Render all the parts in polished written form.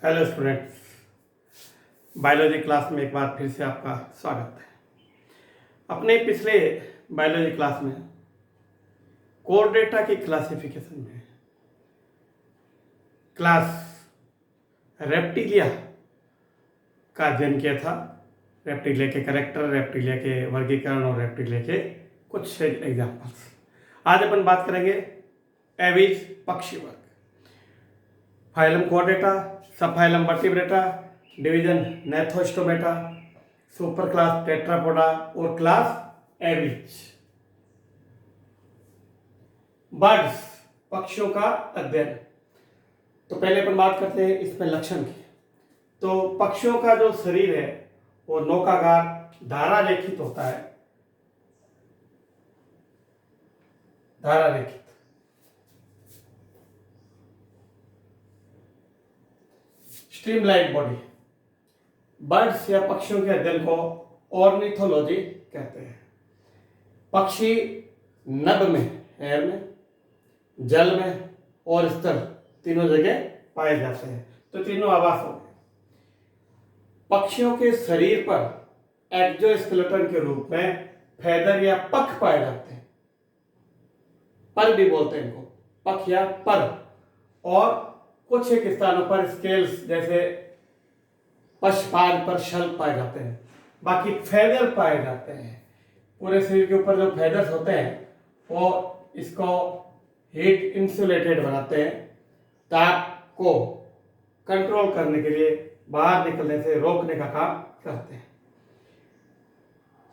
Hello students, biology class में एक बार फिर से आपका स्वागत है। अपने पिछले बायोलॉजी क्लास में कोर्डेटा की क्लासिफिकेशन में क्लास रेप्टिलिया का अध्ययन किया था। रेप्टिलिया के कैरेक्टर, रेप्टिलिया के वर्गीकरण और रेप्टिलिया के कुछ एग्जाम्पल्स। आज अपन बात करेंगे एविज पक्षी वर्ग, फाइलम कोर्डेटा, सब phylum vertebrata, division Gnathostomata, super class Tetrapoda और क्लास एविज। बर्ड्स, पक्षियों का अध्ययन। तो पहले अपन बात करते हैं इसमें लक्षण की। तो पक्षियों का जो शरीर है वो नौकाकार धारा रेखित होता है। धारा रेखित स्ट्रीमलाइन बॉडी। बर्ड्स या पक्षियों के अध्ययन को ऑर्निथोलॉजी कहते हैं। पक्षी नभ में, एयर में, जल में और स्थल तीनों जगह पाए जाते हैं। तो तीनों आवास हो गए। पक्षियों के शरीर पर एक्सोस्केलेटन के रूप में फेदर या पख पाए जाते हैं। पर भी बोलते हैं इनको, पख या पर। और कुछ एक स्थानों पर स्केल्स जैसे पशपाद पर शल्क पाए जाते हैं। बाकी फेदर पाए जाते हैं। पूरे शरीर के ऊपर जो फेदर्स होते हैं वो इसको हीट इंसुलेटेड बनाते हैं, ताप को कंट्रोल करने के लिए, बाहर निकलने से रोकने का काम करते हैं।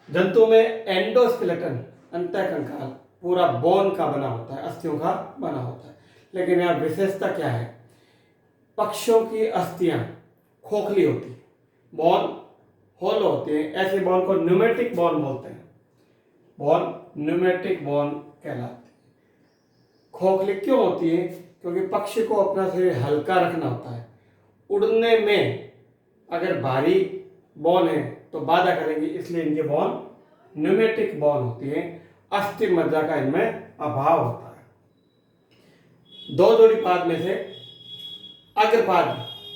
जंतु में एंडोस्केलेटन, अंतःकंकाल, पूरा बोन का बना होता है, अस्थियों का बना होता है। लेकिन यहाँ विशेषता क्या है? पक्षियों की अस्थियां खोखली होती है, बोन होलो होती है। ऐसे बोन को न्यूमेटिक बोन बोलते हैं। बोन न्यूमेटिक बोन कहलाती है। खोखली क्यों होती है? क्योंकि पक्षी को अपना शरीर हल्का रखना होता है। उड़ने में अगर भारी बोन है तो बाधा करेंगी, इसलिए इनकी बोन न्यूमेटिक बोन होती है। अस्थि मज्जा का इनमें अभाव होता है। दो जोड़ी पाद में से अग्रपाद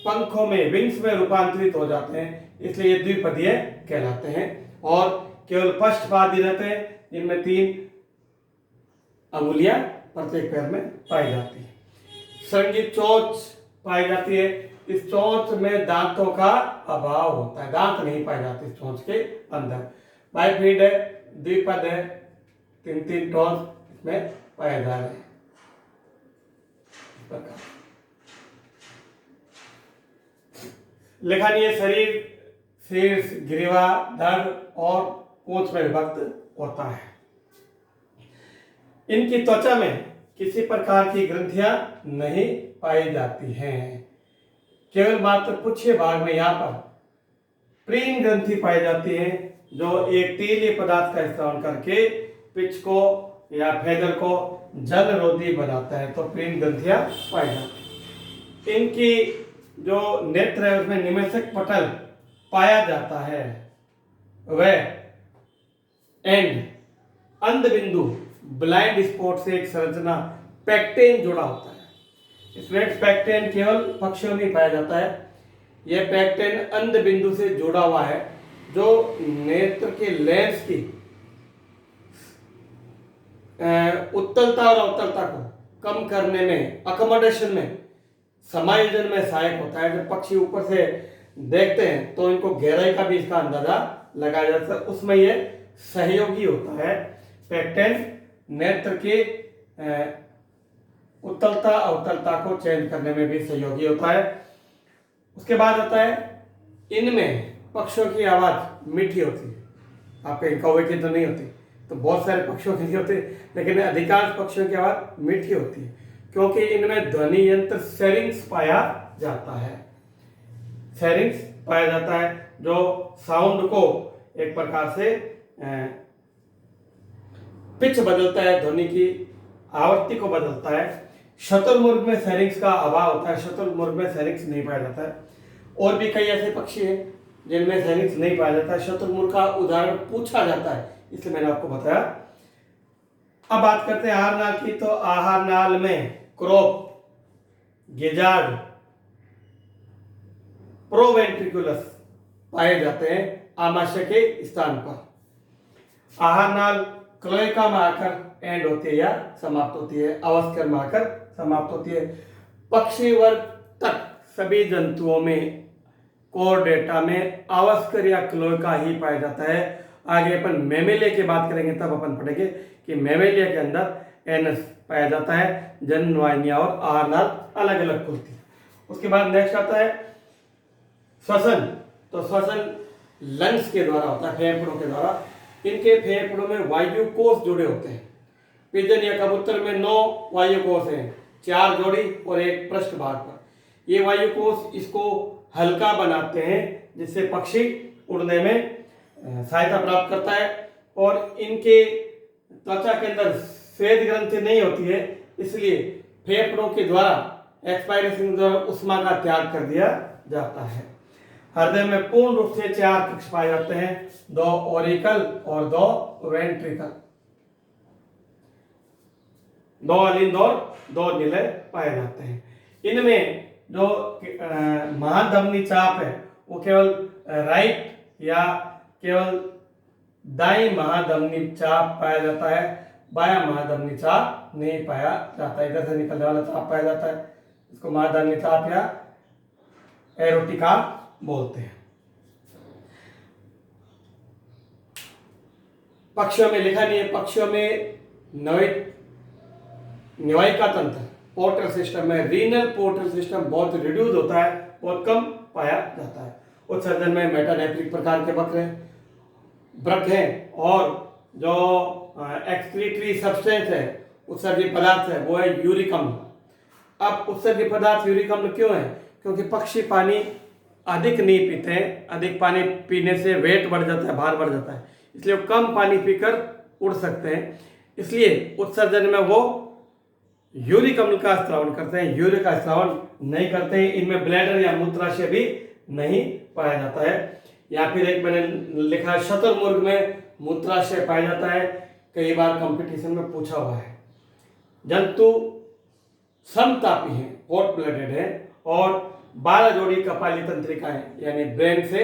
पंखों में, विंग्स में रूपांतरित हो जाते हैं, इसलिए ये द्विपदीय कहलाते हैं। और केवल पश्चपाद ही रहते हैं, जिनमें 3 अंगुलियां प्रत्येक पैर में पाई जाती है। संगीत चोंच पाई जाती है। इस चोंच में दांतों का अभाव होता है, दांत नहीं पाए जाते इस चोंच के अंदर। बाइफीड है, द्विपद है, 3 टोन इसमें पाए जा रहे हैं। लेखनीय शरीर शीर्ष, ग्रीवा, धड़ और पूंछ में विभक्त होता है। इनकी त्वचा में किसी प्रकार की ग्रंथियां नहीं पाई जाती हैं। केवल मात्र पुच्छे भाग में यहाँ पर प्रीन ग्रंथि पाई जाती है, जो एक तेलीय पदार्थ का इस्तेमाल करके पिच को या फेदर को जलरोधी बनाता है। तो प्रीन ग्रंथियां पाई जाती हैं। इनकी जो नेत्र है उसमें निमेषक पटल पाया जाता है। वह एंड अंध बिंदु ब्लाइंड स्पॉट से एक संरचना पैक्टेन जुड़ा होता है। इसमें पैक्टेन केवल पक्षियों में पाया जाता है। यह पैक्टेन अंध बिंदु से जुड़ा हुआ है, जो नेत्र के लेंस की उत्तलता और अवतलता को कम करने में, अकोमोडेशन में, समायोजन में सहायक होता है। जब पक्षी ऊपर से देखते हैं तो इनको गहराई का भी इसका अंदाजा लगाया जाता है, उसमें यह सहयोगी होता है। पैक्टेन नेत्र के उत्तलता अवतलता को चेंज करने में भी सहयोगी होता है। उसके बाद आता है, इनमें पक्षियों की आवाज मीठी होती है। आप कहीं कौवे की तो नहीं होती, तो बहुत सारे पक्षियों की नहीं होती, लेकिन अधिकांश पक्षियों की आवाज मीठी होती है, क्योंकि इनमें ध्वनि यंत्र सेरिंग्स पाया जाता है। सेरिंग्स पाया जाता है जो साउंड को एक प्रकार से पिच बदलता है, ध्वनि की आवृत्ति को बदलता है। शतुरमुर्ग में सेरिंग्स का अभाव होता है, शतुरमुर्ग में सेरिंग्स नहीं पाया जाता है। और भी कई ऐसे पक्षी हैं जिनमें सेरिंग्स नहीं पाया जाता है। शतुरमुर्ग का उदाहरण पूछा जाता है, इसलिए मैंने आपको बताया। अब बात करते हैं आहार नाल की। तो आहार नाल में क्रोप, गिजार्ड, प्रोवेंट्रिकुलस पाए जाते हैं आमाशय के स्थान पर। आहार नाल क्लोएका में आकर एंड होती है या समाप्त होती है, अवस्कर में आकर समाप्त होती है। पक्षी वर्ग तक सभी जंतुओं में कोरडेटा में अवस्कर या क्लोएका ही पाया जाता है। आगे अपन मेमेलिया की बात करेंगे तब अपन पढ़ेंगे कि मेमेलिया के अंदर एनस पाया जाता है, जन वाहिनियां और आहार नाल अलग अलग खुलती है। उसके बाद नेक्स्ट आता है श्वसन। तो श्वसन लंग्स के द्वारा होता है, फेफड़ों के द्वारा। इनके फेफड़ों में वायु कोष जुड़े होते हैं। पिजन या कबूतर में 9 वायु कोष हैं, 4 जोड़ी और एक पृष्ठ भाग पर। ये वायु कोष इसको हल्का बनाते हैं जिससे पक्षी उड़ने में सहायता प्राप्त करता है। और इनके त्वचा के अंदर श्वेत ग्रंथि नहीं होती है, इसलिए फेफड़ों के द्वारा एक्सपायरेशन द्वारा उष्मा का त्याग कर दिया जाता है। हृदय में पूर्ण रूप से 4 कक्ष पाए जाते हैं, 2 ओरिकल और 2 वेंट्रिकल, 2 अलिंद और 2 निलय पाए जाते हैं। इनमें जो महाधमनी चाप है वो केवल राइट या केवल दाई महाधमनी चाप पाया जाता है, बाया महाधमनी चाप नहीं पाया जाता है। इधर से निकलने वाला चाप पाया जाता है, इसको महाधमनी चाप या एरोटिका बोलते हैं। पक्षियों में लिखा नहीं है, पक्षियों में न्यायिका तंत्र पोर्टल सिस्टम में रीनल पोर्टल सिस्टम बहुत रिड्यूस होता है, बहुत कम पाया जाता है। उत्सर्जन में मेटानेफ्रिक प्रकार के वृक्क हैं और जो एक्सक्रीटरी सब्सटेंस है, उत्सर्जित पदार्थ है, वो है यूरिक अम्ल। अब उत्सर्जित पदार्थ यूरिक अम्ल क्यों है? क्योंकि पक्षी पानी अधिक नहीं पीते हैं, अधिक पानी पीने से वेट बढ़ जाता है, भार बढ़ जाता है, इसलिए वो कम पानी पीकर उड़ सकते हैं। इसलिए उत्सर्जन में वो यूरिक अम्ल का स्रावन करते हैं, यूरिक का स्रावन नहीं करते हैं। इनमें ब्लैडर या मूत्राशय भी नहीं पाया जाता है। या फिर एक मैंने लिखा है शतुरमुर्ग में मूत्राशय पाया जाता है, कई बार कंपटीशन में पूछा हुआ है। जंतु समतापी हैं, हॉट ब्लडेड है और 12 जोड़ी कपाली तंत्रिकाएं यानी ब्रेन से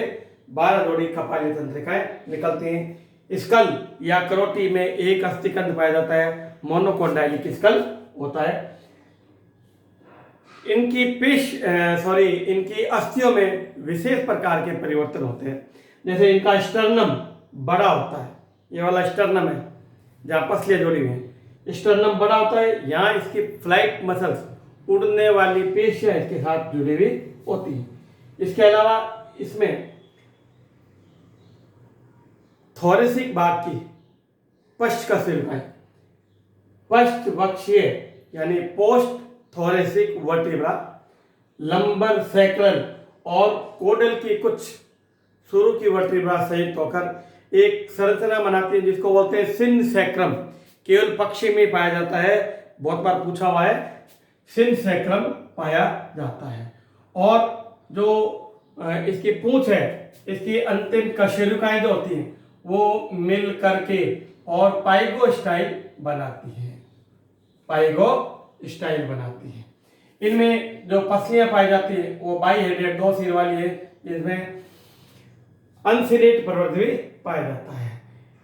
12 जोड़ी कपाली तंत्रिकाएं निकलती हैं। स्कल या करोटी में एक अस्थिकंद पाया जाता है, मोनोकोंडाइलिक स्कल होता है। इनकी अस्थियों में विशेष प्रकार के परिवर्तन होते हैं। जैसे इनका स्टर्नम बड़ा होता है, ये वाला स्टर्नम है जहाँ पसलियां जोड़ी हुई हैं, स्टर्नम बड़ा होता है। यहाँ इसकी फ्लाइट मसल्स, उड़ने वाली पेशियां इसके साथ जुड़ी हुई होती है। इसके अलावा इसमें थोरेसिक भाग की पश्च कशेरुकाएं, पश्च वक्षीय यानी post thoracic vertebra, lumbar sacral और कोडल की कुछ शुरू की वर्टिब्रा संयुक्त होकर एक संरचना बनाती है जिसको बोलते हैं सिन सैक्रम। केवल पक्षी में पाया जाता है, बहुत बार पूछा हुआ है, सिन सैक्रम पाया जाता है। और जो इसकी पूंछ है, इसकी अंतिम कशेरुकाएं जो होती हैं वो मिल करके और पाइगो स्टाइल बनाती है, पाइगो स्टाइल बनाती है। इनमें जो पसलियां पाई जाती है वो बाई हेडेड 2 सिर वाली है, जिसमें अनसिनेट प्रवर्ध भी पाया जाता है।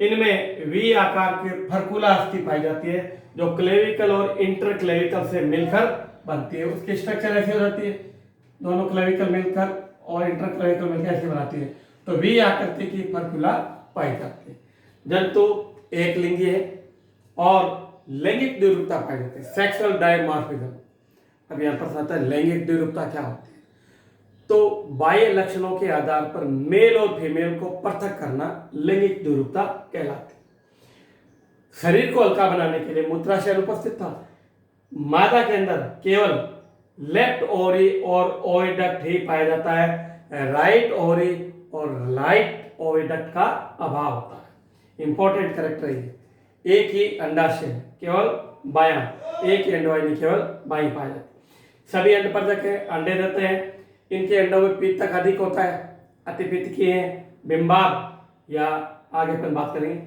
इनमें वी आकार की फर्कुला अस्थि पाई जाती है जो क्लेविकल और इंटरक्लेविकल से मिलकर बनती है। उसकी स्ट्रक्चर ऐसी हो जाती है, दोनों क्लेविकल मिलकर और इंटरक्लेविकल मिलकर ऐसी बनाती है, तो वी आकृति की फर्कुला पाई जाती है। जंतु एक लिंगी है और लैंगिक द्विरूपता पाई जाती है, सेक्सुअल डायमॉर्फिज्म। अब यहाँ पर आता है लैंगिक द्विरूपता क्या होती है। तो बाह्य लक्षणों के आधार पर मेल और फीमेल को पृथक करना लैंगिक द्विरूपता कहलाती है। शरीर को हल्का बनाने के लिए मूत्राशय अनुपस्थित था। मादा के अंदर केवल लेफ्ट ओरी और ओविडक्ट ही पाया जाता है, राइट ओरी और राइट ओविडक्ट का अभाव होता है। इंपॉर्टेंट कैरेक्टर ये, एक ही अंडाशय केवल बायां, एक ही अंडवाहिनी केवल बाईं पाया जाती है। सभी अंडपर्जक है, अंडे देते हैं। इनके अंडों में पीतक अधिक होता है, अतिपित्त की है, बिंबाब या आगे पर बात करेंगे।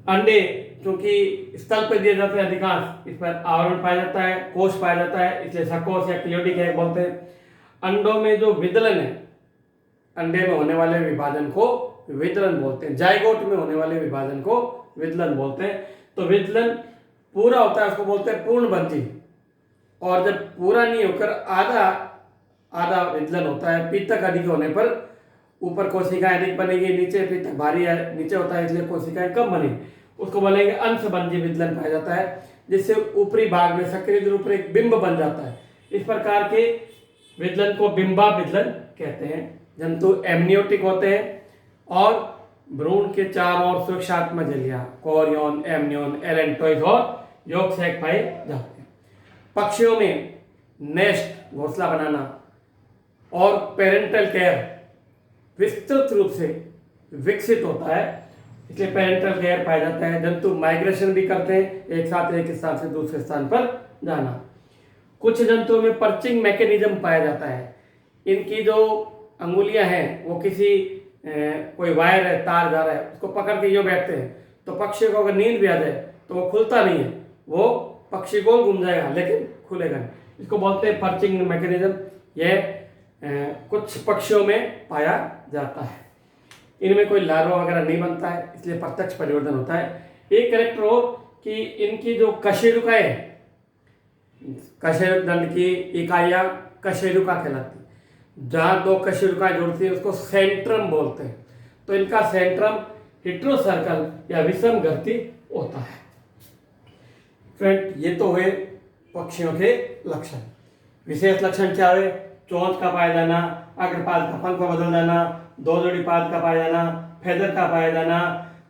अंडे क्योंकि स्थल पर दिए जाते हैं अधिकांश, इस पर आवरण पाया जाता है, कोष पाया जाता है, इसलिए सकोष या क्लियोडिक एग बोलते हैं। अंडों में जो विदलन है, अंडे में होने वाले विभाजन को विदलन बोलते हैं। जाइगोट में होने वाले विभाजन को विदलन बोलते हैं। तो विदलन पूरा होता है उसको बोलते हैं पूर्णबंधी, और जब पूरा नहीं होकर आधा आधा विदलन होता है, पीतक अधिक होने पर ऊपर कोशिकाएं अधिक बनेगी, नीचे पीतक भारी है, नीचे होता है इसलिए कोशिकाएं कम बनेगी, उसको बोलेंगे अंशबंधी विदलन पाया जाता है, जिससे ऊपरी भाग में सक्रिय रूप में एक बिंब बन जाता है। इस प्रकार के विदलन को बिंबा विदलन कहते हैं। जंतु एमनियोटिक होते हैं और भ्रूण के चारों ओर सुरक्षात्मक झिल्लियां कोरियन, एमनियोन, एलेंटोइड और यॉर्क सैक पाए जाते हैं। पक्षियों में नेस्ट घोंसला बनाना और पेरेंटल केयर विस्तृत रूप से विकसित होता है, इसलिए पेरेंटल केयर पाया जाता है। जंतु माइग्रेशन भी करते हैं, एक साथ एक स्थान से दूसरे स्थान पर जाना। कुछ जंतुओं में पर्चिंग मैकेनिज्म पाया जाता है। इनकी जो अंगुलियां हैं वो किसी कोई वायर है, तार जा रहा है, उसको पकड़ के यो बैठते हैं, तो पक्षी को अगर नींद भी आ जाए तो वो खुलता नहीं है, वो पक्षी गोल घूम जाएगा लेकिन खुलेगा नहीं। इसको बोलते हैं पर्चिंग मैकेनिज्म। यह कुछ पक्षियों में पाया जाता है। इनमें कोई लार्वा वगैरह नहीं बनता है, इसलिए प्रत्यक्ष परिवर्तन होता है। एक कैरेक्टर हो कि इनकी जो कशेरुकाएं हैं, कशेरुक दंड की इकाइयां कशेरुका कहलाती है। जहाँ दो कशेरुकाएं जुड़ती है उसको सेंट्रम बोलते हैं। तो इनका सेंट्रम हेट्रोसर्कल या विषम घर्ती होता है। फ्रेंड, ये तो हुए पक्षियों के लक्षण। विशेष लक्षण क्या हुए? चोंच का पाया जाना, अग्रपाद का पंख बदल जाना, दो जोड़ी पाद का पाया जाना, फेदर का पाया जाना,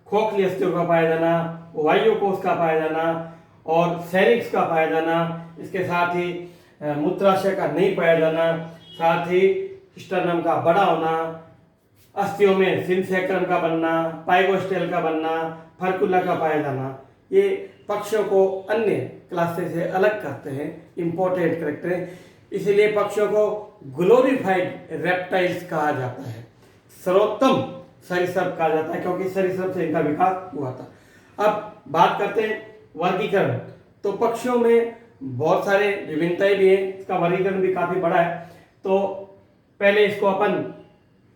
खोखली अस्थियों का पाया जाना, वायु कोष का पाया जाना और सेरिक्स का पाया जाना। इसके साथ ही मूत्राशय का नहीं पाया जाना, साथ ही स्टर्नम का बड़ा होना, अस्थियों में सिंसेक्रम का बनना, पाइगोस्टेल का बनना, फर्कुला का पाया जाना। ये पक्षियों को अन्य क्लासेस से अलग करते हैं, इंपॉर्टेंट कैरेक्टर है। इसीलिए पक्षियों को ग्लोरीफाइड रेप्टाइल्स कहा जाता है, सर्वोत्तम सरीसृप कहा जाता है, क्योंकि सरीसृप से इनका विकास हुआ था। अब बात करते हैं वर्गीकरण। तो पक्षियों में बहुत सारे विभिन्नताएं भी हैं, इसका वर्गीकरण भी काफी बड़ा है। तो पहले इसको अपन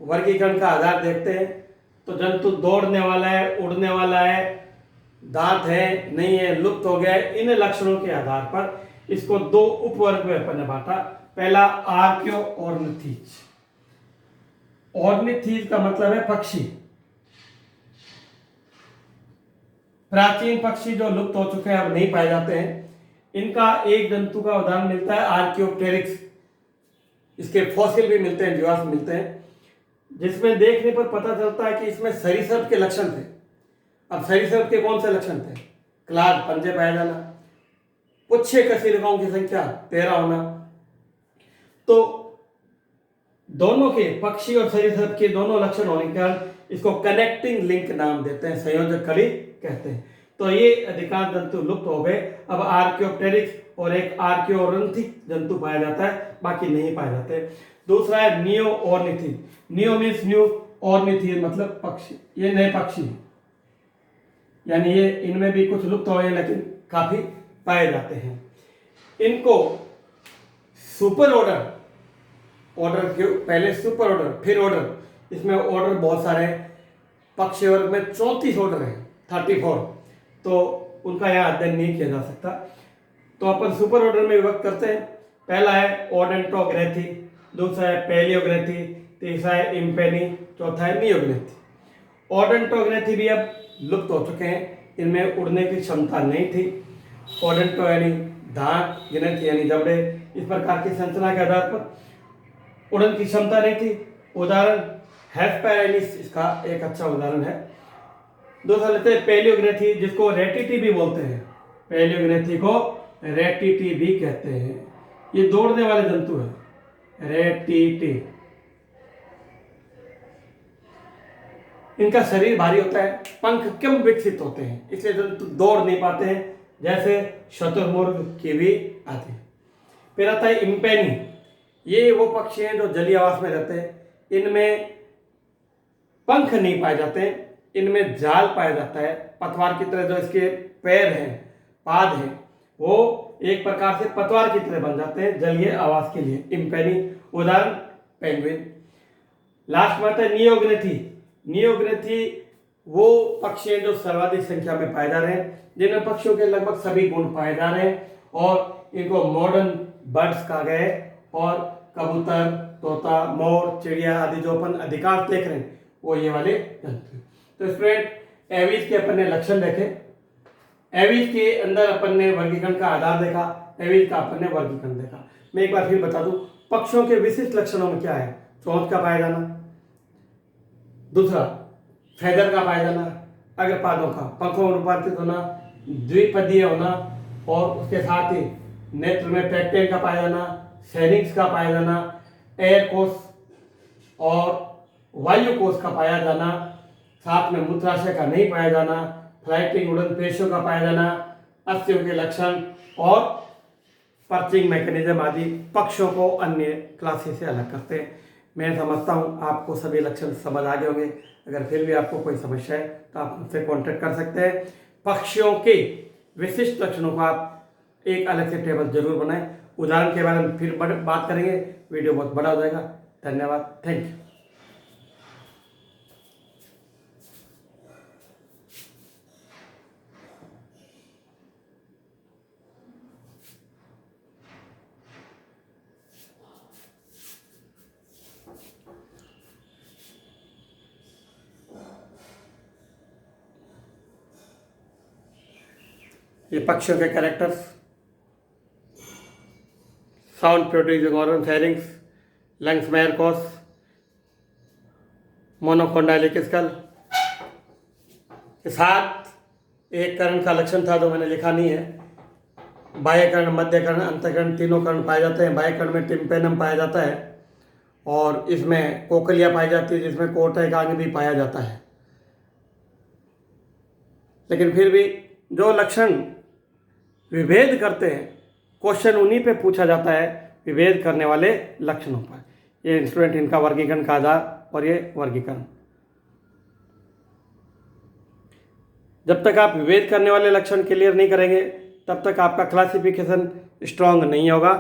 वर्गीकरण का आधार देखते हैं। तो जंतु दौड़ने वाला है, उड़ने वाला है, दांत है, नहीं है, लुप्त हो गया है, इन लक्षणों के आधार पर इसको दो उपवर्ग में अपन ने बांटा। पहला आर्कियो ऑर्निथीज। ऑर्निथीज का मतलब है पक्षी। प्राचीन पक्षी जो लुप्त हो चुके हैं, अब नहीं पाए जाते हैं। इनका एक जंतु का उदाहरण मिलता है आर्कियोप्टेरिक्स। इसके फॉसिल भी मिलते हैं, जीवाश्म मिलते हैं, जिसमें देखने पर पता चलता है कि इसमें सरीसृप के लक्षण थे। अब सरीसृप के कौन से लक्षण थे? क्लाद, पंजे पाया जाना, पुच्छे कशेरुकाओं की संख्या 13 होना। तो दोनों के, पक्षी और सरीसृप के दोनों लक्षण होने के कारण इसको कनेक्टिंग लिंक नाम देते हैं, संयोजक कड़ी कहते हैं। तो ये अधिकांश जंतु लुप्त हो गए। अब आर्कियोप्टेरिक्स और एक आर्कियोरंथिक जंतु पाया जाता है, बाकी नहीं पाए जाते। दूसरा है नियो ऑर्निथीज। नियो मीन्स न्यू, ऑर्निथीज मतलब पक्षी, ये नए पक्षी, यानी ये इनमें भी कुछ लुप्त हो गए लेकिन काफी पाए जाते हैं। इनको सुपर ऑर्डर, ऑर्डर के पहले सुपर ऑर्डर फिर ऑर्डर, इसमें ऑर्डर बहुत सारे, पक्षी वर्ग में 34 ऑर्डर है, 34। तो उनका यहाँ अध्ययन नहीं किया जा सकता। तो अपन सुपर ऑर्डर में विभक्त करते हैं। पहला है ओडेंटोग्रेथी, दूसरा है पेलियोग्रेथी, तीसरा है इम्पेनी, चौथा है नियोग्रेथी। ओडेंटोग्रेथी भी अब लुप्त हो चुके हैं, इनमें उड़ने की क्षमता नहीं थी। ओडेंटो यानी दांत, ग्रेथी यानी जबड़े, इस प्रकार की संरचना के आधार पर उड़न की क्षमता नहीं थी। उदाहरण हेस्पेराइनिस इसका एक अच्छा उदाहरण है। दूसरा लेते हैं पेलियोग्रेथी, जिसको रेटिटी भी बोलते हैं। पेलियोग्रेथी को रेटिटी भी कहते हैं। ये दौड़ने वाले जंतु है, रेटिटी। इनका शरीर भारी होता है, पंख कम विकसित होते हैं, इसलिए जंतु दौड़ नहीं पाते हैं, जैसे शतुरमुर्ग, कीवी आदि। फिर आता है इम्पेनी। ये वो पक्षी हैं जो जलीय आवास में रहते हैं। इनमें पंख नहीं पाए जाते हैं, इनमें जाल पाया जाता है। पतवार की तरह जो इसके पैर हैं, पाद हैं, वो एक प्रकार से पतवार की तरह बन जाते हैं जलीय आवास के लिए। इम्पेनी, उदाहरण पेंगुइन। लास्ट में आता है नियोग्नेथी। नियोग्नेथी वो पक्षी हैं जो सर्वाधिक संख्या में पाए जा रहे हैं, जिनमें पक्षियों के लगभग सभी गुण पाए जा रहे हैं और इनको मॉडर्न बर्ड्स कहा गया है। और कबूतर, तोता, मोर, चिड़िया आदि जो अपन अधिकांश देख रहे हैं वो ये वाले जंतु। तो स्टूडेंट, एवीज के अपन ने लक्षण देखे, एवीज के अंदर अपन ने वर्गीकरण का आधार देखा, एवीज का अपन ने वर्गीकरण देखा। मैं एक बार फिर बता दूं, पक्षियों के विशिष्ट लक्षणों में क्या है? चोंच का पाया जाना, दूसरा फेदर का पाया जाना, अग्रपादों का, पंखों में रूपांतरित होना, द्विपदीय होना, और उसके साथ ही नेत्र में पैक्टेन का पाया जाना, सैनिक्स का पाया जाना, एयर कोश और वायु कोश का पाया जाना, साथ में मूत्राशय का नहीं पाया जाना, फ्लाइटिंग उड़न पेशियों का पाया जाना, अस्थियों के लक्षण और पर्चिंग मैकेनिज्म आदि पक्षियों को अन्य क्लासेस से अलग करते हैं। मैं समझता हूँ आपको सभी लक्षण समझ आ गए होंगे। अगर फिर भी आपको कोई समस्या है तो आप मुझसे कांटेक्ट कर सकते हैं। पक्षियों के विशिष्ट लक्षणों को आप एक अलग से टेबल जरूर बनाएं। उदाहरण के बारे में फिर बात करेंगे, वीडियो बहुत बड़ा हो जाएगा। धन्यवाद, थैंक यू। ये पक्षियों के characters: sound producing organ pharynx, lungs में एयरकोस, मोनोकोंडाइलिक स्कल के साथ एक कर्ण का लक्षण था जो मैंने लिखा नहीं है। बाह्य कर्ण, मध्य कर्ण, अंतःकर्ण तीनों कर्ण पाए जाते हैं। बाह्य कर्ण में टिम्पेनम पाया जाता है और इसमें कोकलिया पाई जाती है जिसमें कोर्टेक अंग भी पाया जाता है। लेकिन फिर भी जो लक्षण विभेद करते हैं, क्वेश्चन उन्हीं पे पूछा जाता है, विभेद करने वाले लक्षणों पर। ये स्टूडेंट इनका वर्गीकरण का आधार और ये वर्गीकरण। जब तक आप विभेद करने वाले लक्षण क्लियर नहीं करेंगे तब तक आपका क्लासिफिकेशन स्ट्रांग नहीं होगा।